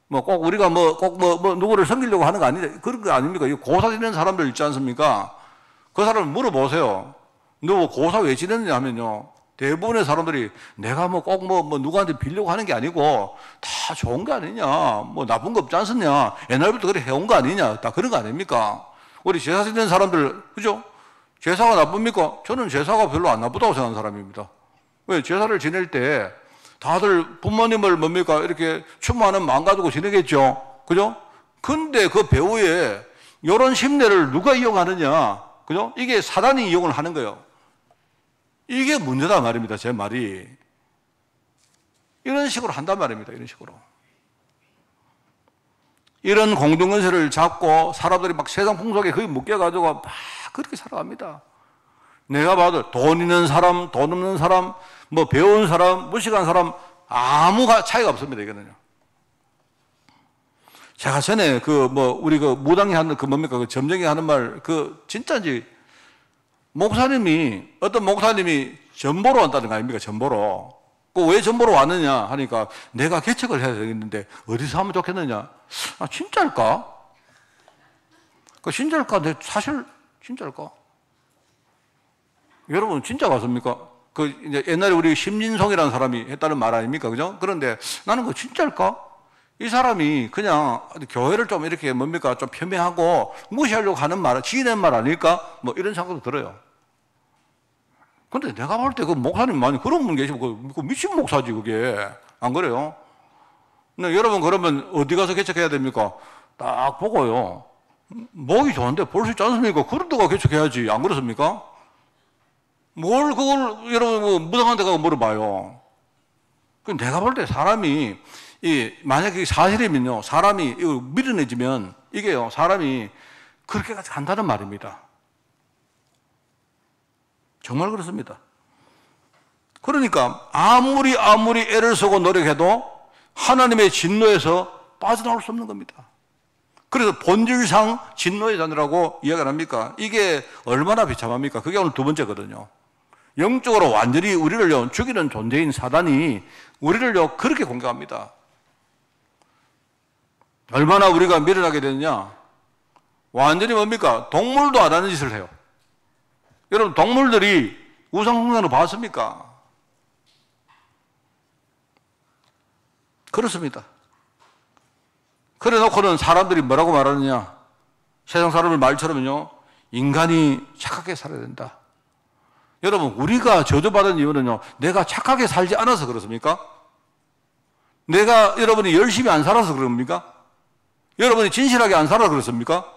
뭐 꼭 우리가 꼭 누구를 섬기려고 하는 거 아니냐. 그런 거 아닙니까? 이 고사 지내는 사람들 있지 않습니까? 그 사람을 물어보세요. 너 고사 왜 지냈느냐 하면요, 대부분의 사람들이 내가 뭐 꼭 누구한테 빌려고 하는 게 아니고 다 좋은 거 아니냐, 뭐 나쁜 거 없지 않습냐, 옛날부터 그래 해온 거 아니냐, 다 그런 거 아닙니까? 우리 제사 지내는 사람들, 그죠? 제사가 나쁩니까? 저는 제사가 별로 안 나쁘다고 생각하는 사람입니다. 왜? 제사를 지낼 때 다들 부모님을 뭡니까? 이렇게 추모하는 마음 가지고 지내겠죠? 그죠? 근데 그 배후에 이런 심내를 누가 이용하느냐? 그죠? 이게 사단이 이용을 하는 거예요. 이게 문제다 말입니다, 제 말이. 이런 식으로 한단 말입니다, 이런 식으로. 이런 공동건설을 잡고 사람들이 막 세상 풍속에 거의 묶여가지고 막 그렇게 살아갑니다. 내가 봐도 돈 있는 사람, 돈 없는 사람, 뭐 배운 사람, 무식한 사람, 아무 차이가 없습니다, 이거는요. 제가 전에 우리 무당이 하는 뭡니까? 점쟁이 하는 말, 진짜인지, 어떤 목사님이 전보로 왔다는 거 아닙니까? 전보로. 왜 전보로 왔느냐 하니까 내가 개척을 해야 되겠는데 어디서 하면 좋겠느냐? 아, 진짜일까? 진짜일까? 근데 사실 진짜일까? 여러분, 진짜 같습니까? 이제 옛날에 우리 심진송이라는 사람이 했다는 말 아닙니까? 그죠? 그런데 나는 진짜일까? 이 사람이 그냥 교회를 좀 이렇게 뭡니까? 좀 폄훼하고 무시하려고 하는 말, 지어낸 말 아닐까? 뭐 이런 생각도 들어요. 근데 내가 볼 때 목사님 많이 그런 분 계시고, 미친 목사지, 그게. 안 그래요? 근데 여러분, 그러면 어디 가서 개척해야 됩니까? 딱 보고요. 목이 좋은데 볼 수 있지 않습니까? 그런 데가 개척해야지. 안 그렇습니까? 뭘 그걸 여러분 무당한 데 가서 물어봐요. 내가 볼 때 사람이 만약에 사실이면요, 사람이 밀어내지면 이게요, 사람이 그렇게까지 간다는 말입니다. 정말 그렇습니다. 그러니까 아무리 애를 쓰고 노력해도 하나님의 진노에서 빠져나올 수 없는 겁니다. 그래서 본질상 진노의 자녀라고 이야기를 합니까? 이게 얼마나 비참합니까? 그게 오늘 두 번째거든요. 영적으로 완전히 우리를 죽이는 존재인 사단이 우리를 그렇게 공격합니다. 얼마나 우리가 미련하게 되느냐? 완전히 뭡니까? 동물도 안 하는 짓을 해요. 여러분, 동물들이 우상숭배를 봤습니까? 그렇습니다. 그래 놓고는 사람들이 뭐라고 말하느냐? 세상 사람들 말처럼요, 인간이 착하게 살아야 된다. 여러분, 우리가 저주받은 이유는요, 내가 착하게 살지 않아서 그렇습니까? 내가 여러분이 열심히 안 살아서 그럽니까? 여러분이 진실하게 안 살아서 그렇습니까?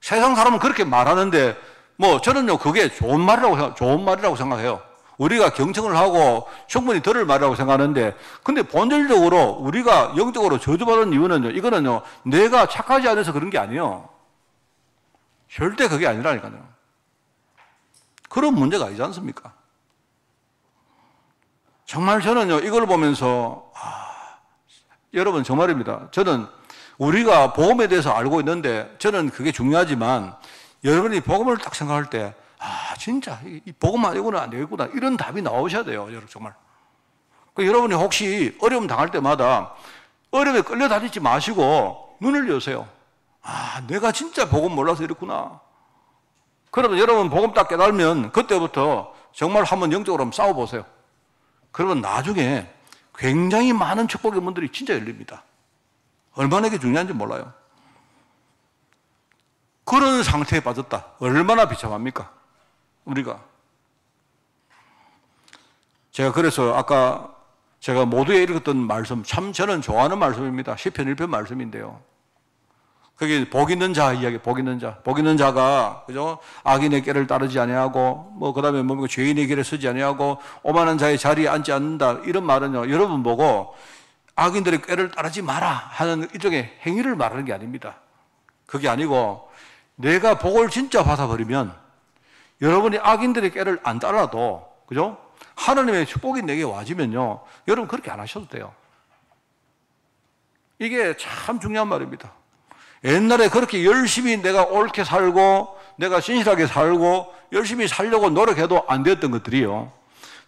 세상 사람은 그렇게 말하는데, 저는요, 그게 좋은 말이라고 생각해요. 우리가 경청을 하고 충분히 들을 말이라고 생각하는데, 근데 본질적으로 우리가 영적으로 저주받은 이유는요, 이거는요, 내가 착하지 않아서 그런 게 아니에요. 절대 그게 아니라니까요. 그런 문제가 아니지 않습니까? 정말 저는요, 이걸 보면서, 여러분, 정말입니다. 저는 우리가 복음에 대해서 알고 있는데, 저는 그게 중요하지만, 여러분이 복음을 딱 생각할 때, 진짜, 이 복음만 이거는 안 되겠구나. 이런 답이 나오셔야 돼요, 여러분, 정말. 여러분이 혹시 어려움 당할 때마다 어려움에 끌려다니지 마시고, 눈을 여세요. 내가 진짜 복음 몰라서 이렇구나. 그러면 여러분 복음 딱 깨달으면, 그때부터 정말 한번 영적으로 한번 싸워보세요. 그러면 나중에 굉장히 많은 축복의 문들이 진짜 열립니다. 얼마나 이게 중요한지 몰라요. 그런 상태에 빠졌다. 얼마나 비참합니까? 우리가. 제가 그래서 아까 제가 모두에 읽었던 말씀, 참 저는 좋아하는 말씀입니다. 시편 1편 말씀인데요. 그게 복 있는 자 이야기, 복 있는 자. 복 있는 자가, 그죠? 악인의 길을 따르지 아니하고, 그 다음에 죄인의 길에 서지 아니하고, 오만한 자의 자리에 앉지 않는다. 이런 말은요, 여러분 보고, 악인들의 꾀를 따르지 마라 하는 일종의 행위를 말하는 게 아닙니다. 그게 아니고, 내가 복을 진짜 받아버리면, 여러분이 악인들의 꾀를 안 따라도, 그죠? 하나님의 축복이 내게 와지면요, 여러분 그렇게 안 하셔도 돼요. 이게 참 중요한 말입니다. 옛날에 그렇게 열심히 내가 옳게 살고, 내가 진실하게 살고, 열심히 살려고 노력해도 안 되었던 것들이요,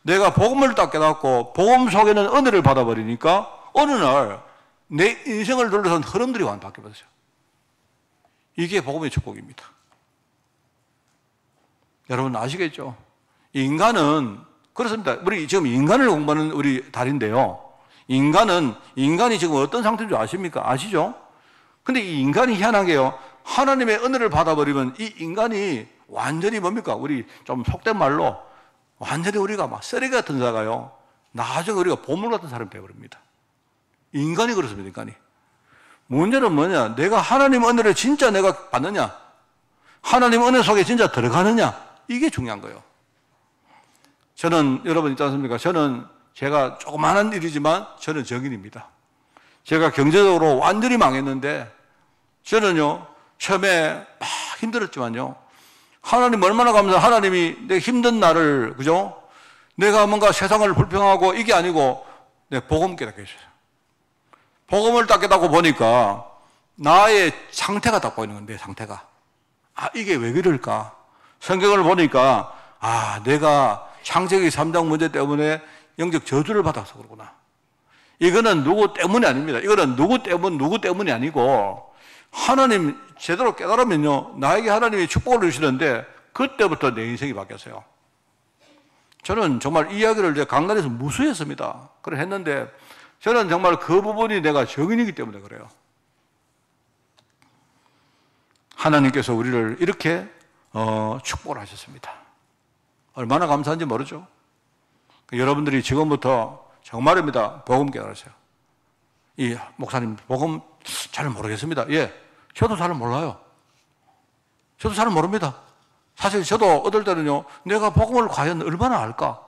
내가 복음을 딱 깨닫고, 복음 속에는 은혜를 받아버리니까, 어느 날, 내 인생을 둘러싼 흐름들이 완전히 바뀌어버렸어요. 이게 복음의 축복입니다. 여러분 아시겠죠? 인간은, 그렇습니다. 우리 지금 인간을 공부하는 우리 달인데요. 인간이 지금 어떤 상태인 줄 아십니까? 아시죠? 근데 이 인간이 희한한 게요, 하나님의 은혜를 받아버리면 이 인간이 완전히 뭡니까? 우리 좀 속된 말로 완전히 우리가 막 쓰레기 같은 자가요, 나중에 우리가 보물 같은 사람이 되어버립니다. 인간이 그렇습니다, 인간이. 문제는 뭐냐? 내가 하나님 은혜를 진짜 내가 받느냐? 하나님 은혜 속에 진짜 들어가느냐? 이게 중요한 거예요. 저는, 여러분 있지 않습니까? 제가 조그마한 일이지만 저는 정인입니다. 제가 경제적으로 완전히 망했는데, 저는요, 처음에 막 힘들었지만요, 하나님 얼마나 감사해요. 하나님이 내 힘든 나를, 그죠? 내가 뭔가 세상을 불평하고 이게 아니고, 내 복음 깨닫게 해주세요. 복음을 딱 깨닫고 보니까, 나의 상태가 딱 보이는 건데, 상태가. 이게 왜 그럴까? 성경을 보니까, 내가 창세기 3장 문제 때문에 영적 저주를 받아서 그러구나. 이거는 누구 때문이 아닙니다. 이거는 누구 때문이 아니고, 하나님 제대로 깨달으면요, 나에게 하나님이 축복을 주시는데, 그때부터 내 인생이 바뀌었어요. 저는 정말 이 이야기를 이제 강단에서 무수했습니다. 그래 했는데, 저는 정말 그 부분이 내가 정인이기 때문에 그래요. 하나님께서 우리를 이렇게 축복을 하셨습니다. 얼마나 감사한지 모르죠? 여러분들이 지금부터 정말입니다. 복음 깨달으세요. 이 목사님 복음 잘 모르겠습니다. 예, 저도 잘 몰라요. 저도 잘 모릅니다. 사실 저도 어떨 때는요, 내가 복음을 과연 얼마나 알까?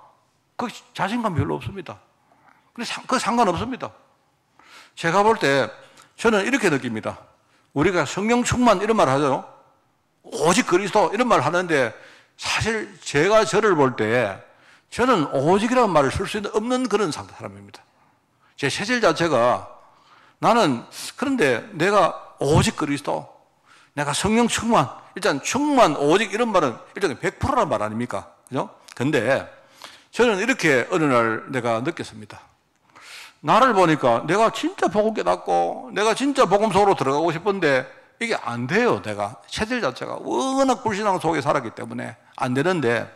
그 자신감 별로 없습니다. 그 상관없습니다. 제가 볼 때 저는 이렇게 느낍니다. 우리가 성령 충만 이런 말 하죠. 오직 그리스도 이런 말 하는데, 사실 제가 저를 볼 때 저는 오직이라는 말을 쓸 수 없는 그런 사람입니다. 제 체질 자체가, 나는 그런데 내가 오직 그리스도, 내가 성령 충만, 일단 충만, 오직 이런 말은 일종의 100%란 말 아닙니까? 그죠? 근데 저는 이렇게 어느 날 내가 느꼈습니다. 나를 보니까 내가 진짜 복음 깨닫고 내가 진짜 복음 속으로 들어가고 싶은데 이게 안 돼요. 내가 체질 자체가 워낙 불신앙 속에 살았기 때문에 안 되는데,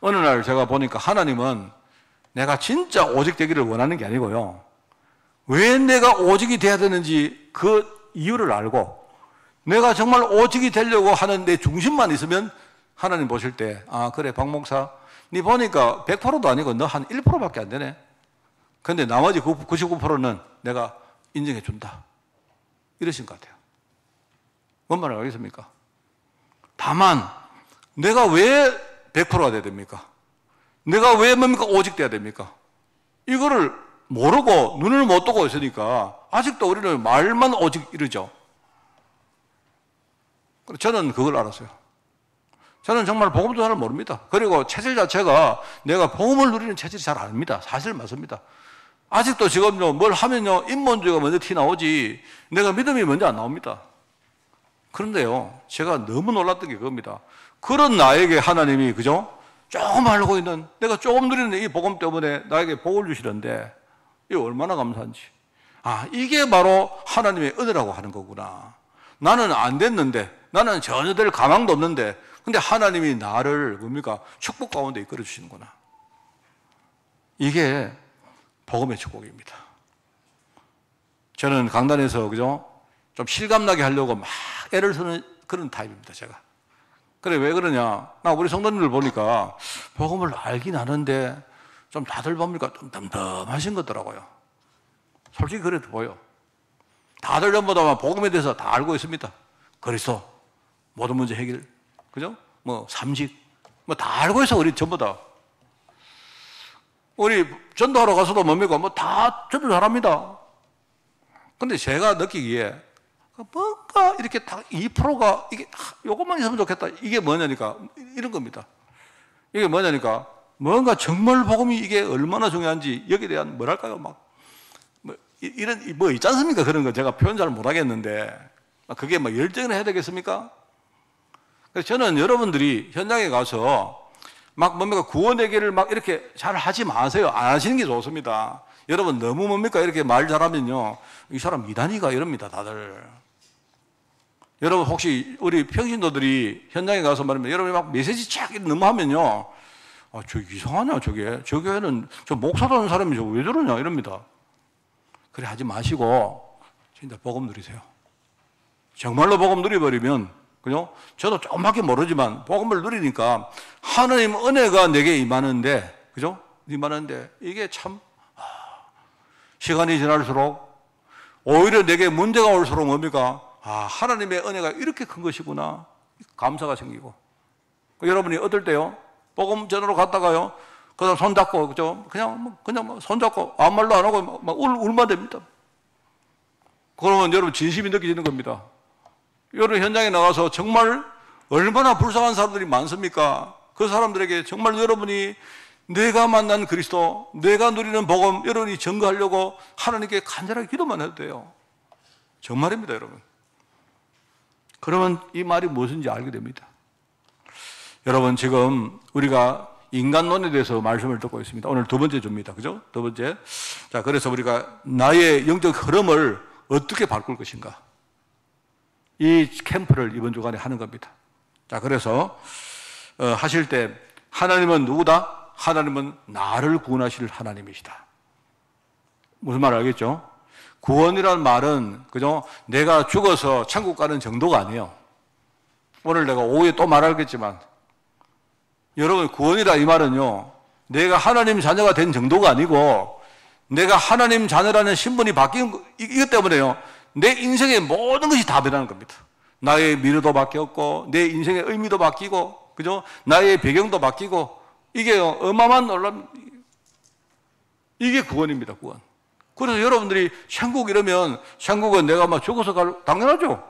어느 날 제가 보니까 하나님은 내가 진짜 오직 되기를 원하는 게 아니고요, 왜 내가 오직이 돼야 되는지 그 이유를 알고, 내가 정말 오직이 되려고 하는 내 중심만 있으면 하나님 보실 때, 그래 박 목사 네 보니까 100%도 아니고 너 한 1%밖에 안 되네. 근데 나머지 99%는 내가 인정해 준다. 이러신 것 같아요. 뭔 말을 알겠습니까? 다만 내가 왜 100%가 돼야 됩니까? 내가 왜 뭡니까? 오직 돼야 됩니까? 이거를 모르고 눈을 못 뜨고 있으니까 아직도 우리는 말만 오직 이러죠. 저는 그걸 알았어요. 저는 정말 복음도 잘 모릅니다. 그리고 체질 자체가 내가 복음을 누리는 체질이 잘 아닙니다. 사실 맞습니다. 아직도 지금요, 뭘 하면요, 인본주의가 먼저 티 나오지, 내가 믿음이 먼저 안 나옵니다. 그런데요, 제가 너무 놀랐던 게 그겁니다. 그런 나에게 하나님이, 그죠? 조금 알고 있는, 내가 조금 누리는 이 복음 때문에 나에게 복을 주시는데, 이게 얼마나 감사한지. 아, 이게 바로 하나님의 은혜라고 하는 거구나. 나는 안 됐는데, 나는 전혀 될 가망도 없는데, 근데 하나님이 나를 뭡니까? 축복 가운데 이끌어 주시는구나. 이게 복음의 축복입니다. 저는 강단에서, 그죠? 좀 실감나게 하려고 막 애를 쓰는 그런 타입입니다, 제가. 그래, 왜 그러냐? 나 우리 성도님들 보니까 복음을 알긴 아는데 좀 다들 뭡니까? 좀 덤덤하신 것더라고요. 솔직히 그래도 보여. 다들 전부 다 복음에 대해서 다 알고 있습니다. 그리스도, 모든 문제 해결, 그죠? 뭐, 삼직, 뭐 다 알고 있어, 우리 전부 다. 우리 전도하러 가서도 뭡니까? 뭐 다 전도 잘합니다. 근데 제가 느끼기에 뭔가 이렇게 딱 2%가 이게 요것만 있으면 좋겠다. 이게 뭐냐니까 이런 겁니다. 이게 뭐냐니까 뭔가 정말 복음이 이게 얼마나 중요한지 여기에 대한 뭐랄까요? 막 뭐 이런 뭐 있지 않습니까? 그런 거 제가 표현 잘 못하겠는데 그게 뭐 열정을 해야 되겠습니까? 그래서 저는 여러분들이 현장에 가서 막 뭡니까 구원 얘기를 막 이렇게 잘 하지 마세요. 안 하시는 게 좋습니다. 여러분 너무 뭡니까 이렇게 말 잘하면요 이 사람 이단이가 이럽니다 다들. 여러분 혹시 우리 평신도들이 현장에 가서 말하면 여러분이 막 메시지 쫙 너무 하면요 아 저 이상하냐 저게 저 교회는 저 목사도 하는 사람이 저 왜 저러냐 이럽니다. 그래 하지 마시고 진짜 복음 누리세요. 정말로 복음 누려버리면 그죠? 저도 조금밖에 모르지만 복음을 누리니까 하나님 은혜가 내게 임하는데 그죠? 임하는데 이게 참 시간이 지날수록 오히려 내게 문제가 올수록 뭡니까? 아 하나님의 은혜가 이렇게 큰 것이구나 감사가 생기고 여러분이 어떨 때요? 복음 전으로 갔다가요 그다음 손잡고 그죠? 그냥 손잡고 아무 말도 안 하고 막 울만 됩니다. 그러면 여러분 진심이 느껴지는 겁니다. 여러분 현장에 나가서 정말 얼마나 불쌍한 사람들이 많습니까? 그 사람들에게 정말 여러분이 내가 만난 그리스도, 내가 누리는 복음 여러분이 증거하려고 하나님께 간절하게 기도만 해도 돼요. 정말입니다, 여러분. 그러면 이 말이 무엇인지 알게 됩니다. 여러분 지금 우리가 인간론에 대해서 말씀을 듣고 있습니다. 오늘 두 번째 주입니다. 그죠? 두 번째. 자, 그래서 우리가 나의 영적 흐름을 어떻게 바꿀 것인가? 이 캠프를 이번 주간에 하는 겁니다. 자, 그래서 하실 때 하나님은 누구다? 하나님은 나를 구원하실 하나님이시다. 무슨 말 알겠죠? 구원이라는 말은 그죠? 내가 죽어서 천국 가는 정도가 아니에요. 오늘 내가 오후에 또 말하겠지만 여러분 구원이라 이 말은요. 내가 하나님 자녀가 된 정도가 아니고 내가 하나님 자녀라는 신분이 바뀐 이것 때문에요. 내 인생의 모든 것이 다 변하는 겁니다. 나의 미래도 바뀌었고 내 인생의 의미도 바뀌고 그죠? 나의 배경도 바뀌고 이게 어마어마한 놀람 이게 구원입니다. 구원. 그래서 여러분들이 천국 이러면 천국은 내가 막 죽어서 갈 당연하죠.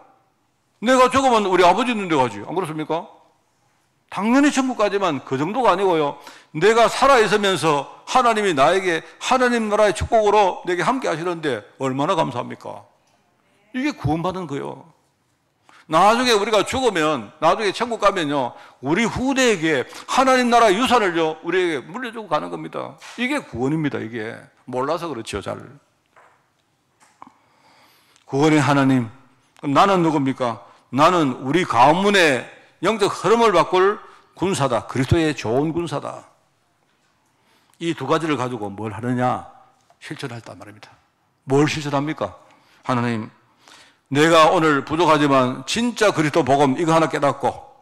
내가 죽으면 우리 아버지 있는 데 가지. 안 그렇습니까? 당연히 천국 가지만 그 정도가 아니고요. 내가 살아있으면서 하나님이 나에게 하나님 나라의 축복으로 내게 함께 하시는데 얼마나 감사합니까? 이게 구원받은 거예요. 나중에 우리가 죽으면 나중에 천국 가면요 우리 후대에게 하나님 나라 유산을요 우리에게 물려주고 가는 겁니다. 이게 구원입니다. 이게 몰라서 그렇죠. 잘 구원의 하나님. 그럼 나는 누굽니까? 나는 우리 가문의 영적 흐름을 바꿀 군사다. 그리스도의 좋은 군사다. 이 두 가지를 가지고 뭘 하느냐? 실천했단 말입니다. 뭘 실천합니까? 하나님 내가 오늘 부족하지만 진짜 그리스도 복음 이거 하나 깨닫고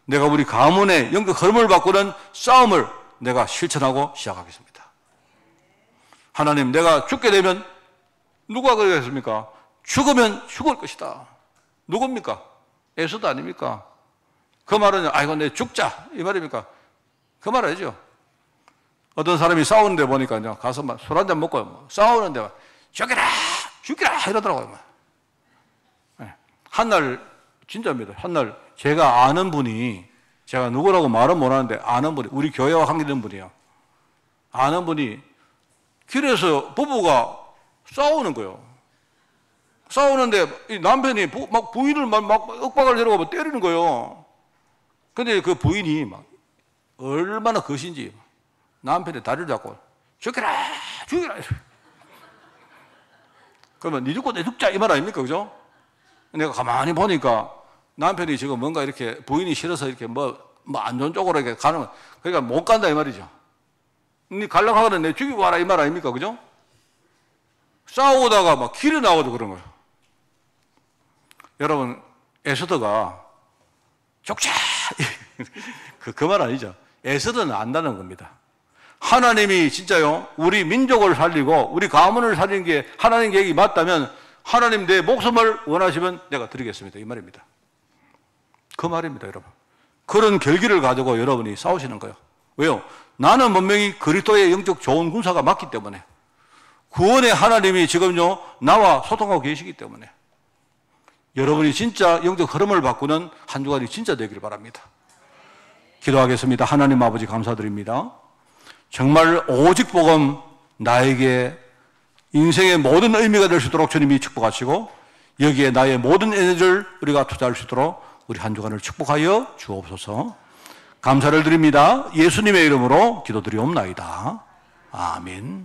내가 우리 가문의 영적 흐름을 바꾸는 싸움을 내가 실천하고 시작하겠습니다. 하나님, 내가 죽게 되면 누가 그러겠습니까? 죽으면 죽을 것이다. 누굽니까? 에서도 아닙니까? 그 말은 아이고 내 죽자 이 말입니까? 그 말 아니죠. 어떤 사람이 싸우는데 보니까 가서 술 한잔 먹고 싸우는데 죽여라 죽여라 이러더라고요. 한날 진짜입니다. 한날 제가 아는 분이, 제가 누구라고 말은 못하는데 아는 분이, 우리 교회와 관계된 분이에요. 아는 분이 길에서 부부가 싸우는 거예요. 싸우는데 이 남편이 막 부인을 막 윽박을 내려가고 때리는 거예요. 근데 그 부인이 막 얼마나 거신지 남편의 다리를 잡고 죽여라 죽여라. 그러면 니 죽고 내 죽자 이 말 아닙니까? 그죠? 내가 가만히 보니까 남편이 지금 뭔가 이렇게 부인이 싫어서 이렇게 뭐 안 좋은 쪽으로 이렇게 가는, 그러니까 못 간다 이 말이죠. 니 가려고 하거든 내 죽이고 와라 이 말 아닙니까? 그죠? 싸우다가 막 길에 나와도 그런 거예요. 여러분, 에스더가 죽자 그 말 아니죠. 에스더는 안다는 겁니다. 하나님이 진짜요, 우리 민족을 살리고 우리 가문을 살리는 게 하나님 계획이 맞다면 하나님 내 목숨을 원하시면 내가 드리겠습니다 이 말입니다. 그 말입니다. 여러분, 그런 결기를 가지고 여러분이 싸우시는 거예요. 왜요? 나는 분명히 그리스도의 영적 좋은 군사가 맞기 때문에, 구원의 하나님이 지금요 나와 소통하고 계시기 때문에 여러분이 진짜 영적 흐름을 바꾸는 한 주간이 진짜 되기를 바랍니다. 기도하겠습니다. 하나님 아버지 감사드립니다. 정말 오직 복음 나에게 인생의 모든 의미가 될 수 있도록 주님이 축복하시고 여기에 나의 모든 에너지를 우리가 투자할 수 있도록 우리 한 주간을 축복하여 주옵소서. 감사를 드립니다. 예수님의 이름으로 기도드리옵나이다. 아멘.